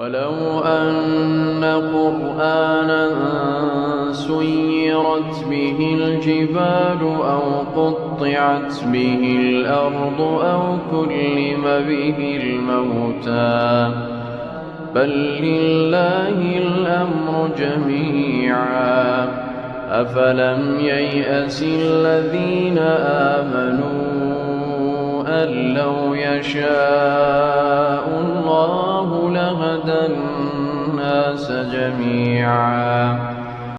ولو أن قرآنا سيرت به الجبال أو قطعت به الأرض أو كلم به الموتى بل لله الأمر جميعا أفلم ييأس الذين آمنوا أن لو يشاء الله لهدى الناس جميعا